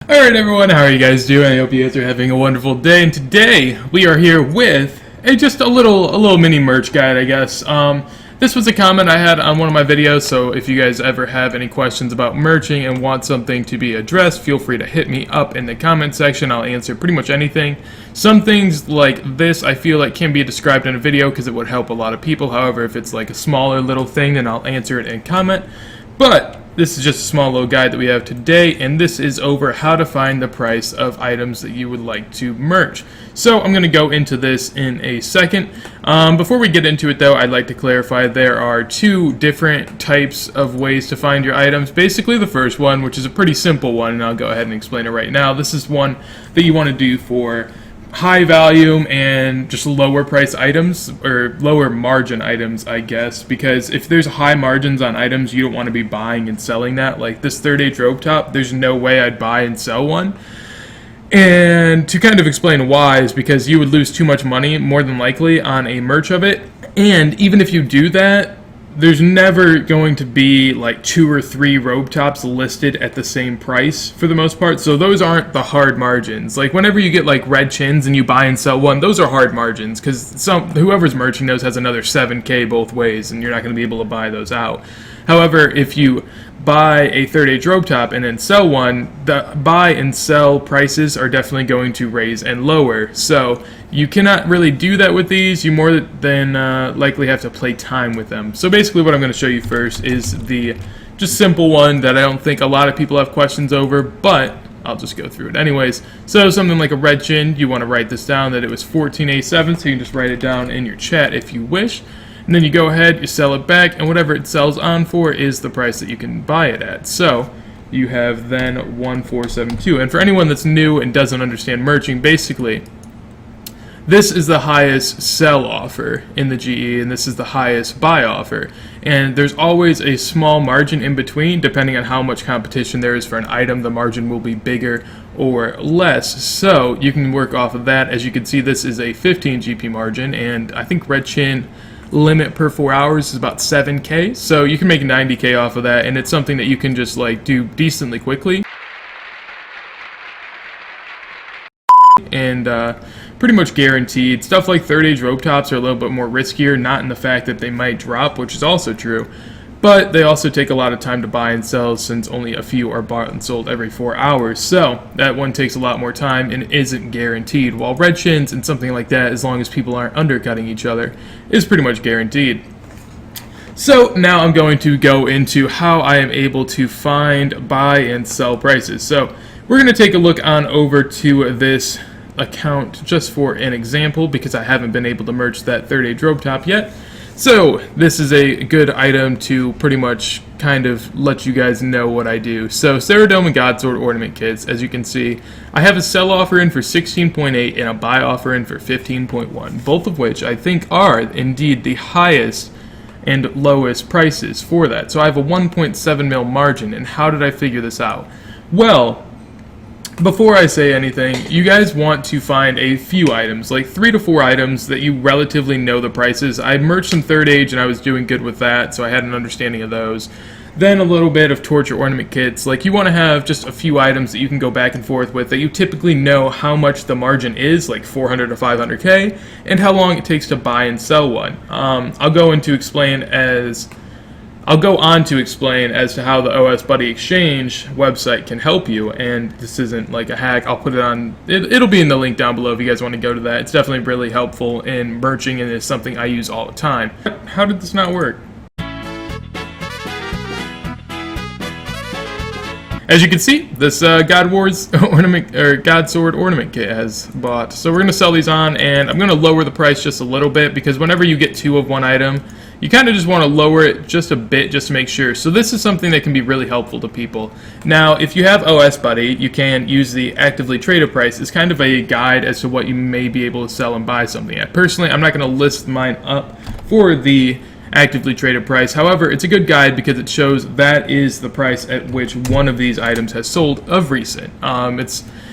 Alright everyone, how are you guys doing? I hope you guys are having a wonderful day, and today we are here with just a little mini merch guide, I guess. This was a comment I had on one of my videos, so if you guys ever have any questions about merching and want something to be addressed, feel free to hit me up in the comment section. I'll answer pretty much anything. Some things like this I feel like can be described in a video because it would help a lot of people. However, if it's like a smaller little thing, then I'll answer it in comment. But this is just a small little guide that we have today, and this is over how to find the price of items that you would like to merch. So I'm going to go into this in a second. Before we get into it though, I'd like to clarify there are two different types of ways to find your items. Basically the first one, which is a pretty simple one, and I'll go ahead and explain it right now. This is one that you want to do for high volume and just lower price items, or lower margin items, I guess, because if there's high margins on items, you don't want to be buying and selling that. Like this third age rope top, there's no way I'd buy and sell one. And to kind of explain why is because you would lose too much money, more than likely, on a merch of it. And even if you do that, there's never going to be like 2 or 3 robe tops listed at the same price for the most part, so those aren't the hard margins. Like whenever you get like red chins and you buy and sell one, those are hard margins because whoever's merching those has another 7K both ways, and you're not going to be able to buy those out. However, if you buy a third age robe top and then sell one, the buy and sell prices are definitely going to raise and lower. So you cannot really do that with these. You more than likely have to play time with them. So basically what I'm going to show you first is the just simple one that I don't think a lot of people have questions over, but I'll just go through it anyways. So something like a red chin, you want to write this down that it was 14A7, so you can just write it down in your chat if you wish. And then you go ahead, you sell it back, and whatever it sells on for is the price that you can buy it at. So you have then 1472. And for anyone that's new and doesn't understand merching, basically this is the highest sell offer in the GE, and this is the highest buy offer. And there's always a small margin in between. Depending on how much competition there is for an item, the margin will be bigger or less. So you can work off of that. As you can see, this is a 15 GP margin, and I think red chin limit per 4 hours is about 7K, so you can make 90K off of that, and it's something that you can just like do decently quickly and pretty much guaranteed. Stuff like third age rope tops are a little bit more riskier, not in the fact that they might drop, which is also true, but they also take a lot of time to buy and sell since only a few are bought and sold every 4 hours. So that one takes a lot more time and isn't guaranteed. While red chins and something like that, as long as people aren't undercutting each other, is pretty much guaranteed. So now I'm going to go into how I am able to find, buy, and sell prices. So we're going to take a look on over to this account just for an example, because I haven't been able to merch that third age robe top yet. So this is a good item to pretty much kind of let you guys know what I do. So Ceradome and Godsword ornament kits, as you can see, I have a sell offer in for 16.8 and a buy offer in for 15.1, both of which I think are indeed the highest and lowest prices for that. So I have a 1.7 mil margin, and how did I figure this out? Well, before I say anything, you guys want to find a few items, like 3 to 4 items that you relatively know the prices. I merged some third age and I was doing good with that, so I had an understanding of those. Then a little bit of torture ornament kits. Like you want to have just a few items that you can go back and forth with that you typically know how much the margin is, like 400 to 500K, and how long it takes to buy and sell one. I'll go on to explain as to how the OS Buddy Exchange website can help you, and this isn't like a hack. I'll put it on, it'll be in the link down below if you guys want to go to that. It's definitely really helpful in merching, and it's something I use all the time. How did this not work? As you can see, this Godsword ornament kit has bought. So we're going to sell these on, and I'm going to lower the price just a little bit, because whenever you get 2 of one item, you kind of just want to lower it just a bit just to make sure. So this is something that can be really helpful to people. Now, if you have OS Buddy, you can use the actively traded price as kind of a guide as to what you may be able to sell and buy something at. Personally, I'm not going to list mine up for the actively traded price. However, it's a good guide because it shows that is the price at which one of these items has sold of recent.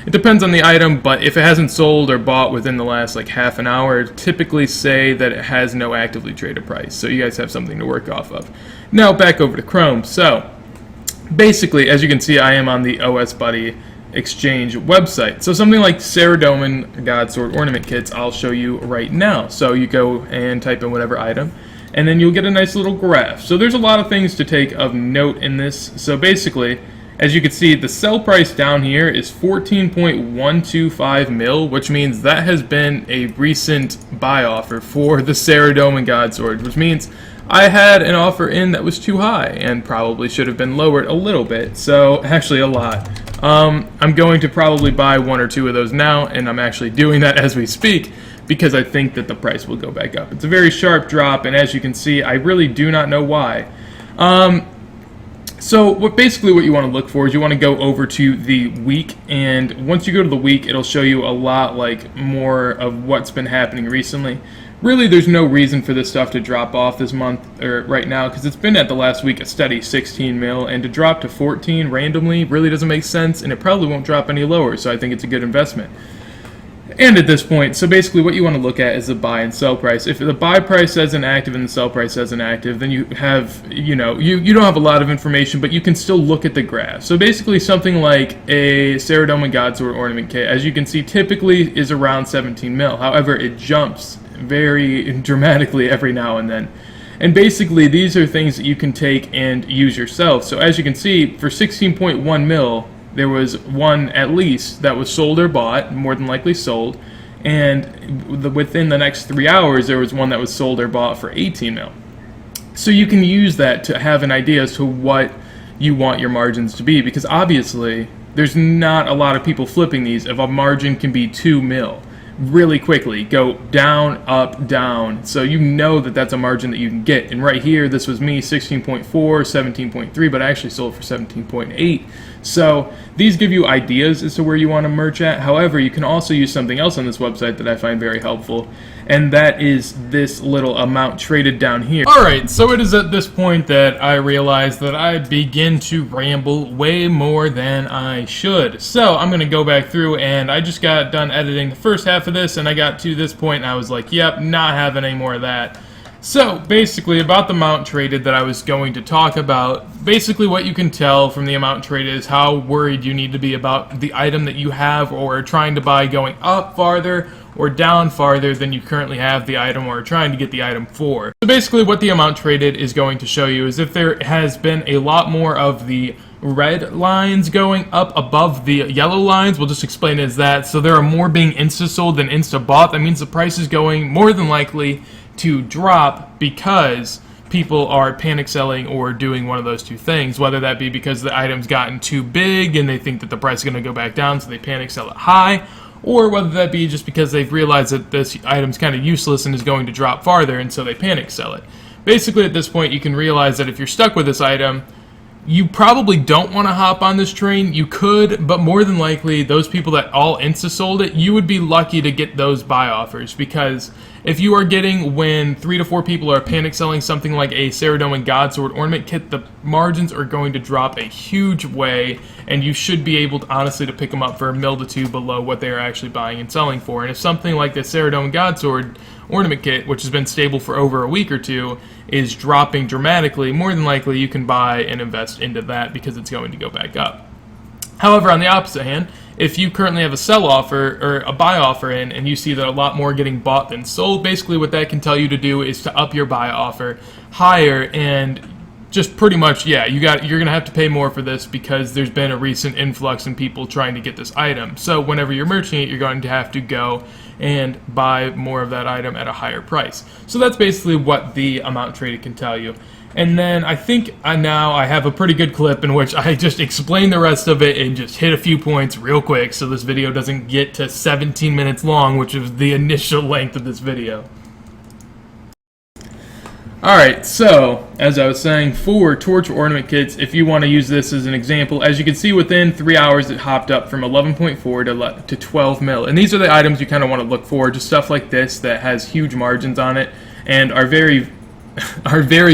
It depends on the item, but if it hasn't sold or bought within the last like half an hour, typically say that it has no actively traded price. So you guys have something to work off of. Now back over to Chrome. So basically, as you can see, I am on the OS Buddy exchange website. So something like Saradomin God Sword ornament kits, I'll show you right now. So you go and type in whatever item, and then you'll get a nice little graph. So there's a lot of things to take of note in this. So basically, as you can see, the sell price down here is 14.125 mil, which means that has been a recent buy offer for the Saradomin God Sword, which means I had an offer in that was too high and probably should have been lowered a little bit, so actually a lot. I'm going to probably buy one or two of those now, and I'm actually doing that as we speak because I think that the price will go back up. It's a very sharp drop, and as you can see, I really do not know why. So basically what you want to look for is you want to go over to the week, and once you go to the week, it'll show you a lot more of what's been happening recently. Really, there's no reason for this stuff to drop off this month or right now because it's been at the last week a steady 16 mil, and to drop to 14 randomly really doesn't make sense, and it probably won't drop any lower, so I think it's a good investment. And at this point, so basically what you want to look at is the buy and sell price. If the buy price says inactive and the sell price says inactive, then you have, you don't have a lot of information, but you can still look at the graph. So basically something like a Saradomin God Sword ornament kit, as you can see, typically is around 17 mil. However, it jumps very dramatically every now and then. And basically these are things that you can take and use yourself. So as you can see, for 16.1 mil, there was one at least that was sold or bought, more than likely sold, and within the next 3 hours there was one that was sold or bought for 18 mil. So you can use that to have an idea as to what you want your margins to be, because obviously there's not a lot of people flipping these if a margin can be 2 mil really quickly, go down, up, down, so you know that that's a margin that you can get. And right here, this was me, 16.4, 17.3, but I actually sold for 17.8. So these give you ideas as to where you want to merch at. However, you can also use something else on this website that I find very helpful, and that is this little amount traded down here. Alright, so it is at this point that I realize that I begin to ramble way more than I should. So I'm going to go back through, and I just got done editing the first half of this, and I got to this point and I was like, yep, not having any more of that. So basically about the amount traded that I was going to talk about, basically what you can tell from the amount traded is how worried you need to be about the item that you have or are trying to buy going up farther or down farther than you currently have the item or are trying to get the item for. So basically what the amount traded is going to show you is if there has been a lot more of the red lines going up above the yellow lines, we'll just explain it as that. So there are more being insta-sold than insta-bought. That means the price is going more than likely to drop because people are panic selling or doing one of those two things, whether that be because the item's gotten too big and they think that the price is going to go back down so they panic sell it high, or whether that be just because they've realized that this item's kind of useless and is going to drop farther and so they panic sell it. Basically at this point you can realize that if you're stuck with this item, you probably don't want to hop on this train. You could, but more than likely those people that all insta-sold it, you would be lucky to get those buy offers, because if you are getting when 3 to 4 people are panic selling something like a Saradomin God Sword ornament kit, the margins are going to drop a huge way, and you should be able to honestly to pick them up for a mil to 2 below what they are actually buying and selling for. And if something like the Saradomin God Sword ornament kit, which has been stable for over a week or two, is dropping dramatically, more than likely you can buy and invest into that because it's going to go back up. However, on the opposite hand, if you currently have a sell offer or a buy offer in and you see that a lot more getting bought than sold, basically what that can tell you to do is to up your buy offer higher, and just pretty much, yeah, you're going to have to pay more for this because there's been a recent influx in people trying to get this item. So whenever you're merching it, you're going to have to go and buy more of that item at a higher price. So that's basically what the amount traded can tell you. And then I think now I have a pretty good clip in which I just explain the rest of it and just hit a few points real quick so this video doesn't get to 17 minutes long, which is the initial length of this video. Alright, so, as I was saying, for torch ornament kits, if you want to use this as an example, as you can see within 3 hours it hopped up from 11.4 to 12 mil. And these are the items you kind of want to look for, just stuff like this that has huge margins on it and are very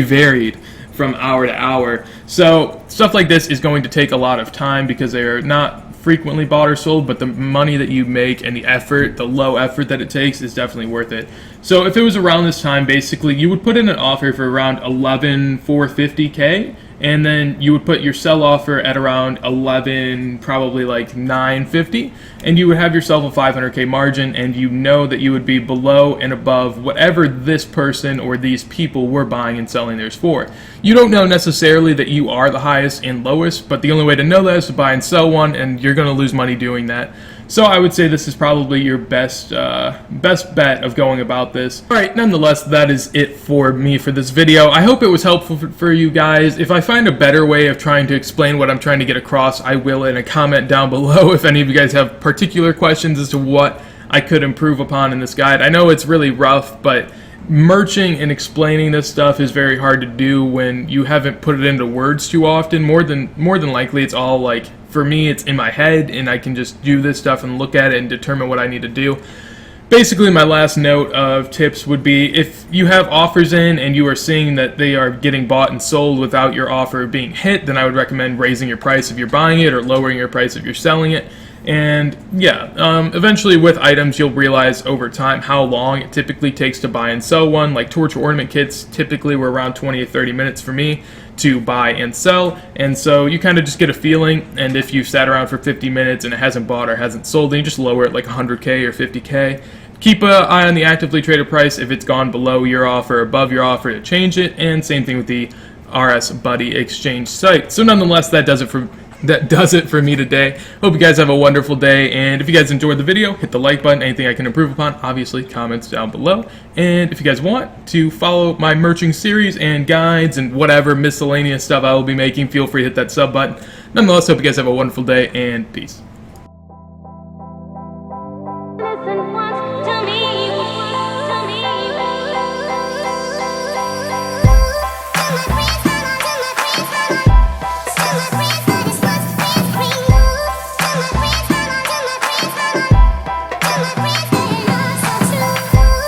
varied from hour to hour. So stuff like this is going to take a lot of time because they are not frequently bought or sold, but the money that you make and the effort, the low effort that it takes, is definitely worth it. So if it was around this time, basically you would put in an offer for around 11,450K, and then you would put your sell offer at around 11, probably like 950, and you would have yourself a 500K margin, and you know that you would be below and above whatever this person or these people were buying and selling theirs for. You don't know necessarily that you are the highest and lowest, but the only way to know that is to buy and sell one, and you're going to lose money doing that. So I would say this is probably your best bet of going about this. Alright, nonetheless, that is it for me for this video. I hope it was helpful for you guys. If I find a better way of trying to explain what I'm trying to get across, I will in a comment down below if any of you guys have particular questions as to what I could improve upon in this guide. I know it's really rough, but merching and explaining this stuff is very hard to do when you haven't put it into words too often. More than likely, it's all like, for me, it's in my head, and I can just do this stuff and look at it and determine what I need to do. Basically, my last note of tips would be, if you have offers in and you are seeing that they are getting bought and sold without your offer being hit, then I would recommend raising your price if you're buying it, or lowering your price if you're selling it. And yeah, eventually with items, you'll realize over time how long it typically takes to buy and sell one. Like torch ornament kits typically were around 20 to 30 minutes for me to buy and sell, and so you kind of just get a feeling, and if you've sat around for 50 minutes and it hasn't bought or hasn't sold, then you just lower it like 100K or 50K. Keep an eye on the actively traded price. If it's gone below your offer or above your offer, to change it, and same thing with the RS Buddy exchange site. So nonetheless, that does it for me today. Hope you guys have a wonderful day, and if you guys enjoyed the video, hit the like button. Anything I can improve upon, obviously, comments down below. And if you guys want to follow my merching series and guides and whatever miscellaneous stuff I will be making, feel free to hit that sub button. Nonetheless, hope you guys have a wonderful day, and peace.